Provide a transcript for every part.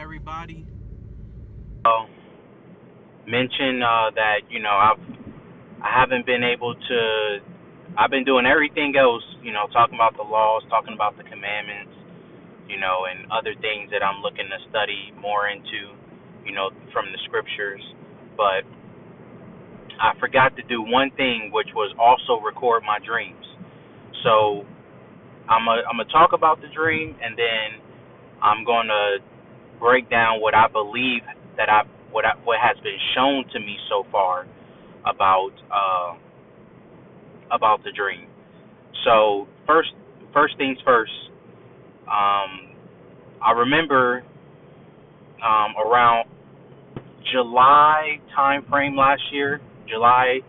everybody. uh, mention that I haven't been able to. I've been doing everything else, talking about the laws, talking about the commandments, and other things that I'm looking to study more into, from the scriptures. But I forgot to do one thing, which was also record my dreams. So I'm gonna talk about the dream, and then I'm gonna break down what I believe that what has been shown to me so far about about the dream. So first things first. Um, I remember around July time frame last year, July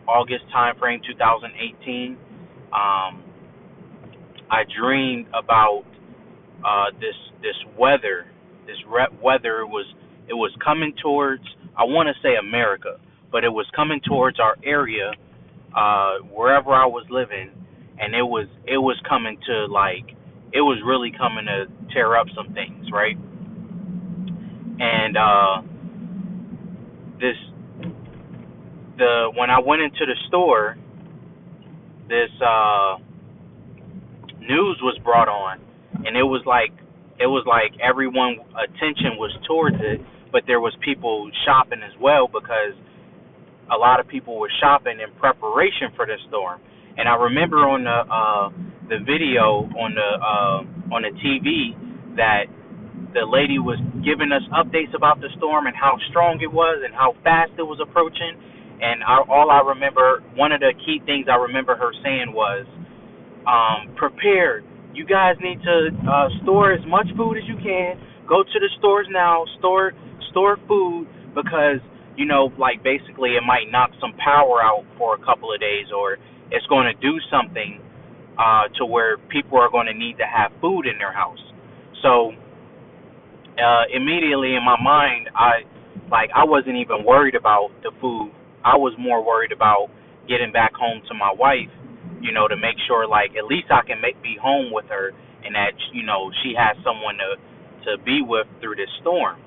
August time frame 2018. Um, I dreamed about this weather. Weather was coming towards, I want to say America, but it was coming towards our area, wherever I was living, and it was coming to, like, it was really coming to tear up some things, right? And this the when I went into the store, this news was brought on, and it was like everyone attention was towards it, but there was people shopping as well, because a lot of people were shopping in preparation for the storm. And I remember on the video on the TV that the lady was giving us updates about the storm and how strong it was and how fast it was approaching. And all I remember, one of the key things I remember her saying was, prepared. You guys need to store as much food as you can. Go to the stores now. Store food, because like, basically it might knock some power out for a couple of days, or it's going to do something to where people are going to need to have food in their house. So immediately in my mind, I wasn't even worried about the food. I was more worried about getting back home to my wife, to make sure, like, at least I can be home with her, and that she has someone to be with through this storm.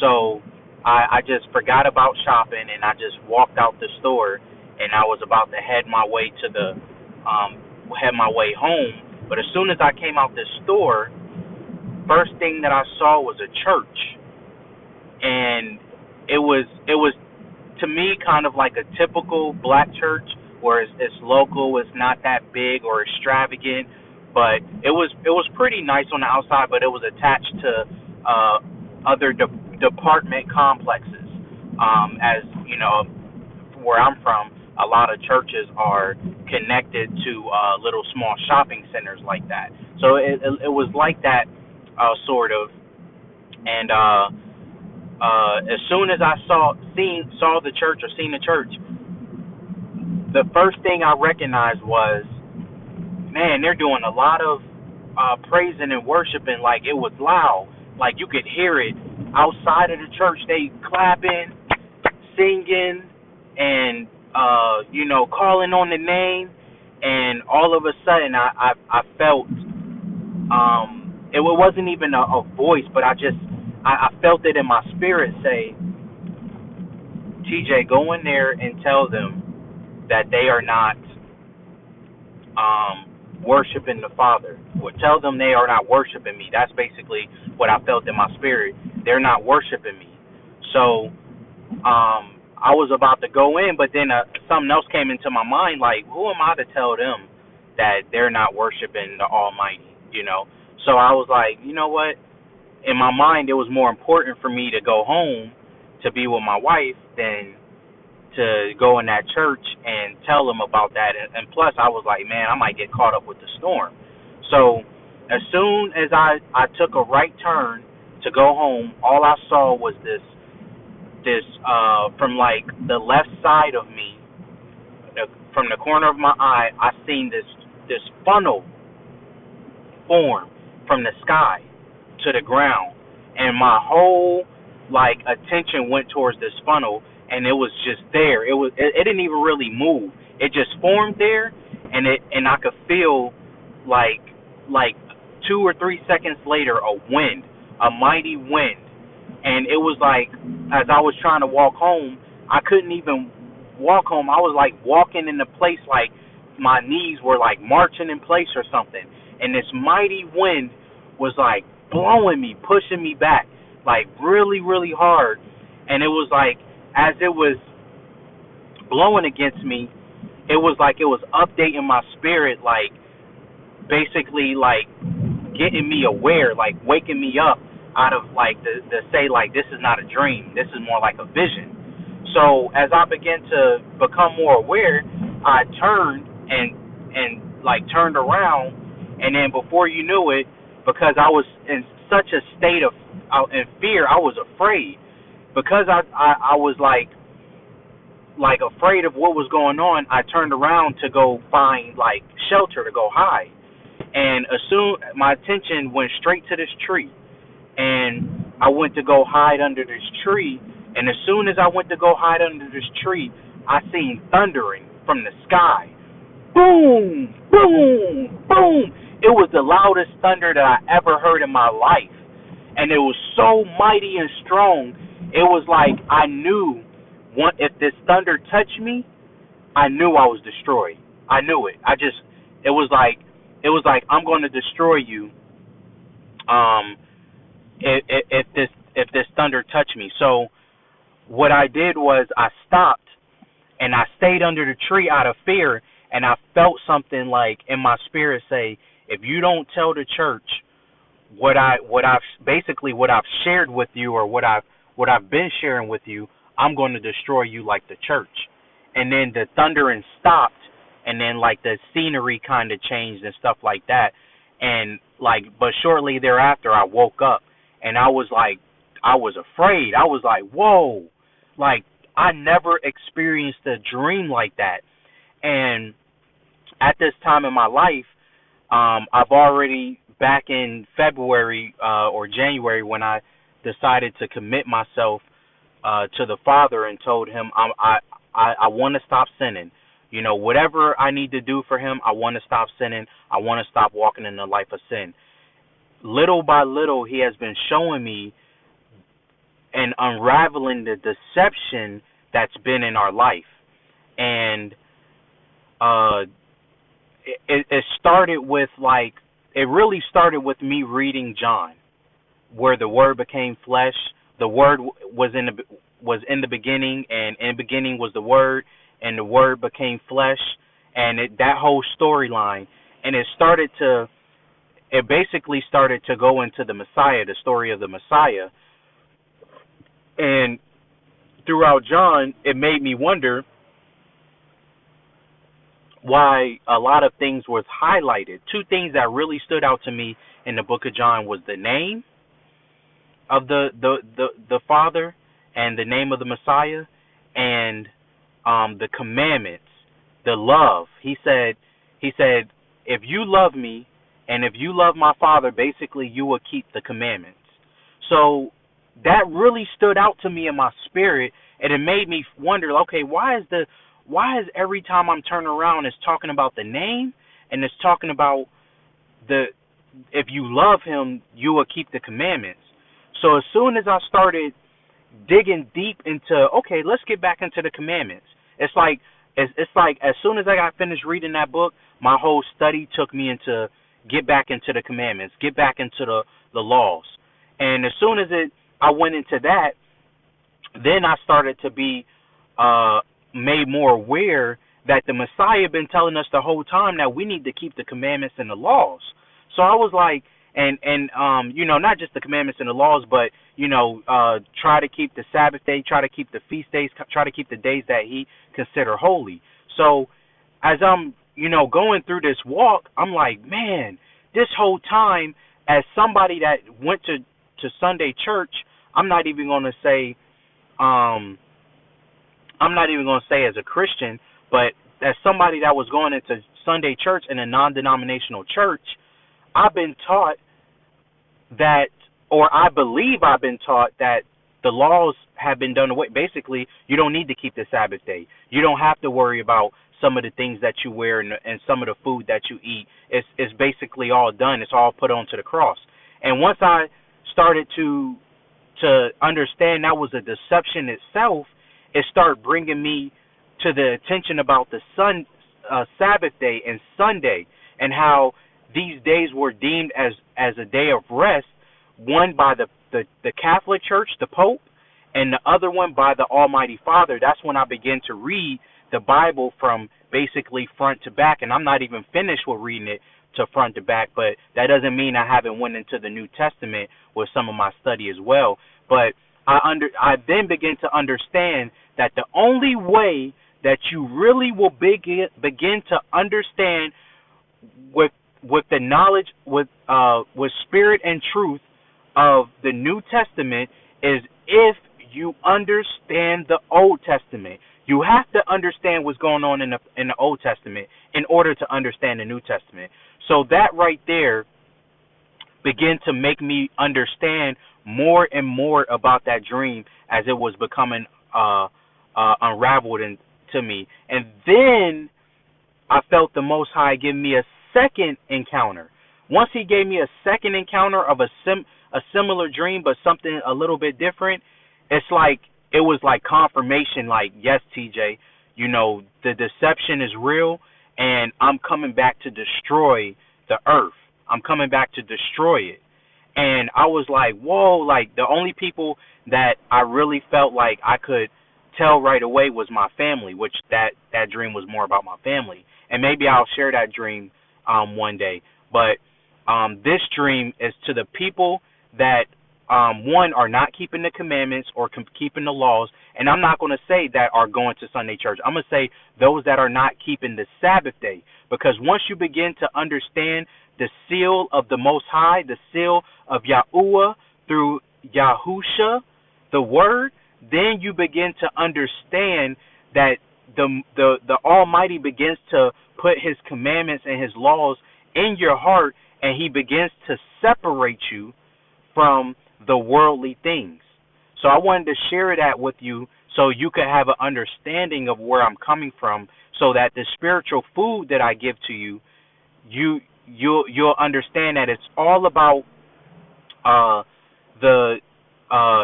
So I just forgot about shopping, and I just walked out the store, and I was about to head my way home. But as soon as I came out the store, first thing that I saw was a church, and it was to me kind of like a typical black church, where it's local, it's not that big or extravagant, but it was pretty nice on the outside, but it was attached to other department complexes. As you know, where I'm from, a lot of churches are connected to little small shopping centers like that. So it was like that, sort of. And as soon as I saw the church, or seen the church, the first thing I recognized was, man, they're doing a lot of praising and worshiping. Like, it was loud, like you could hear it outside of the church. They clapping, singing, and calling on the name. And all of a sudden, I felt, it wasn't even a voice, but I felt it in my spirit say, TJ, go in there and tell them that they are not worshiping the Father. Or tell them they are not worshiping me. That's basically what I felt in my spirit. They're not worshiping me. So I was about to go in, but then something else came into my mind, like, who am I to tell them that they're not worshiping the Almighty? So I was like, you know what? In my mind, it was more important for me to go home to be with my wife than to go in that church and tell them about that. And plus, I was like, man, I might get caught up with the storm. So as soon as I took a right turn to go home, all I saw was this from, like, the left side of me, from the corner of my eye, I seen this funnel form from the sky to the ground, and my whole, like, attention went towards this funnel, and it was just there. It didn't even really move. It just formed there, and I could feel, like 2 or 3 seconds later, a mighty wind And it was like, as I was trying to walk home, I couldn't even walk home. I was like walking in a place like my knees were like marching in place or something. And this mighty wind was like blowing me, pushing me back, like really, really hard. And it was like, as it was blowing against me, it was like it was updating my spirit, like basically like getting me aware, like waking me up out of like the say like this is not a dream, this is more like a vision. So as I began to become more aware, I turned and like turned around, and then before you knew it, because I was in such a state of in fear, I was afraid because I was like afraid of what was going on. I turned around to go find like shelter to go hide, and as soon my attention went straight to this tree, and I went to go hide under this tree. And as soon as I went to go hide under this tree, I seen thundering from the sky. Boom, boom, boom. It was the loudest thunder that I ever heard in my life. And it was so mighty and strong. It was like I knew if this thunder touched me, I knew I was destroyed. I knew it. It was like I'm going to destroy you. If this thunder touched me. So what I did was I stopped and I stayed under the tree out of fear, and I felt something like in my spirit say, if you don't tell the church what I've shared with you, or what I've been sharing with you, I'm going to destroy you like the church. And then the thundering stopped, and then like the scenery kind of changed and stuff like that. And like, but shortly thereafter I woke up, and I was afraid. I was like, whoa, like I never experienced a dream like that. And at this time in my life, I've already, back in February or January, when I decided to commit myself to the Father and told him I want to stop sinning. You know, whatever I need to do for him, I want to stop sinning. I want to stop walking in the life of sin. Little by little, he has been showing me and unraveling the deception that's been in our life. And it started with it really started with me reading John, where the Word became flesh. The Word was in the beginning, and in the beginning was the Word, and the Word became flesh, and that whole storyline. And it basically started to go into the Messiah, the story of the Messiah. And throughout John, it made me wonder why a lot of things was highlighted. Two things that really stood out to me in the book of John was the name of the Father and the name of the Messiah, and the commandments, the love. He said, if you love me and if you love my Father, basically you will keep the commandments. So that really stood out to me in my spirit, and it made me wonder, okay, why is every time I'm turning around it's talking about the name, and it's talking about if you love him, you will keep the commandments. So as soon as I started digging deep into, okay, let's get back into the commandments. It's like as soon as I got finished reading that book, my whole study took me into get back into the commandments, get back into the laws. And as soon as I went into that, then I started to be made more aware that the Messiah had been telling us the whole time that we need to keep the commandments and the laws. So I was like, and not just the commandments and the laws, but try to keep the Sabbath day, try to keep the feast days, try to keep the days that he consider holy. So as I'm going through this walk, I'm like, man, this whole time, as somebody that went to Sunday church, I'm not even going to say as a Christian, but as somebody that was going into Sunday church in a non-denominational church, I've been taught that, or I believe I've been taught that the laws have been done away. Basically, you don't need to keep the Sabbath day. You don't have to worry about some of the things that you wear and some of the food that you eat. It's basically all done. It's all put onto the cross. And once I started to to understand that was a deception itself, it started bringing me to the attention about the Sabbath day and Sunday, and how these days were deemed as a day of rest, one by the Catholic Church, the Pope, and the other one by the Almighty Father. That's when I began to read the Bible from basically front to back, and I'm not even finished with reading it to front to back, but that doesn't mean I haven't went into the New Testament with some of my study as well. But I then begin to understand that the only way that you really will begin to understand with the knowledge, with spirit and truth of the New Testament, is if you understand the Old Testament. You have to understand what's going on in the Old Testament in order to understand the New Testament. So that right there began to make me understand more and more about that dream as it was becoming unraveled to me. And then I felt the Most High give me a second encounter. Once he gave me a second encounter of a similar dream, but something a little bit different, it was like confirmation, like, yes, TJ, the deception is real, and I'm coming back to destroy the earth. I'm coming back to destroy it. And I was like, whoa, like the only people that I really felt like I could tell right away was my family, which that dream was more about my family. And maybe I'll share that dream one day. But this dream is to the people that one, are not keeping the commandments or keeping the laws, and I'm not going to say that are going to Sunday church. I'm going to say those that are not keeping the Sabbath day, because once you begin to understand the seal of the Most High, the seal of Yahuwah through Yahusha, the Word, then you begin to understand that the Almighty begins to put His commandments and His laws in your heart, and He begins to separate you from the worldly things. So I wanted to share that with you so you could have an understanding of where I'm coming from, so that the spiritual food that I give to you, you'll understand that it's all about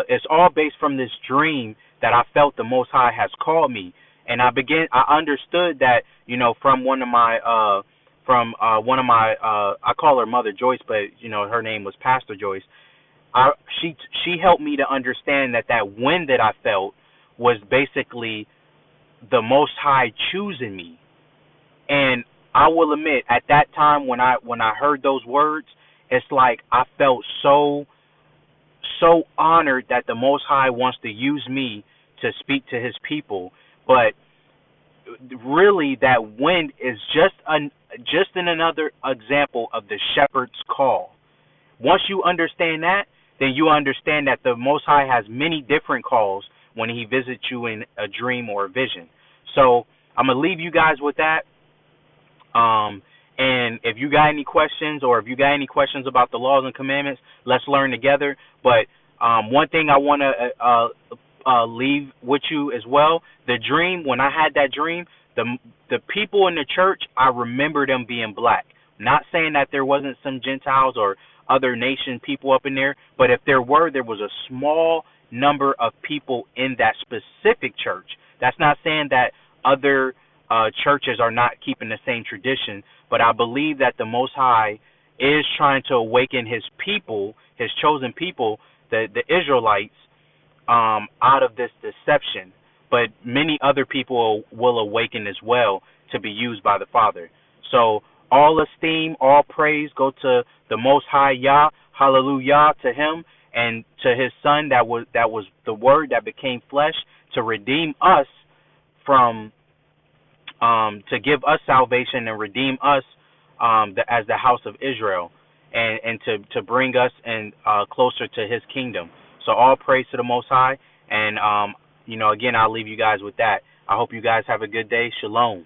it's all based from this dream that I felt the Most High has called me. And I understood that, from one of my I call her Mother Joyce, but her name was Pastor Joyce. She helped me to understand that wind that I felt was basically the Most High choosing me. And I will admit, at that time when I heard those words, it's like I felt so honored that the Most High wants to use me to speak to His people. But really, that wind is just another example of the shepherd's call. Once you understand that, then you understand that the Most High has many different calls when He visits you in a dream or a vision. So I'm going to leave you guys with that. And if you got any questions, or if you got any questions about the laws and commandments, let's learn together. But one thing I want to leave with you as well, the dream, when I had that dream, the people in the church, I remember them being black. Not saying that there wasn't some Gentiles or other nation people up in there, but if there was a small number of people in that specific church. That's not saying that other churches are not keeping the same tradition, but I believe that the Most High is trying to awaken His people, His chosen people, the Israelites, out of this deception. But many other people will awaken as well to be used by the Father. So all esteem, all praise go to the Most High Yah. Hallelujah to Him and to His Son that was the Word that became flesh to redeem us from to give us salvation and redeem us as the house of Israel, and to bring us closer to His kingdom. So all praise to the Most High, and again, I'll leave you guys with that. I hope you guys have a good day. Shalom.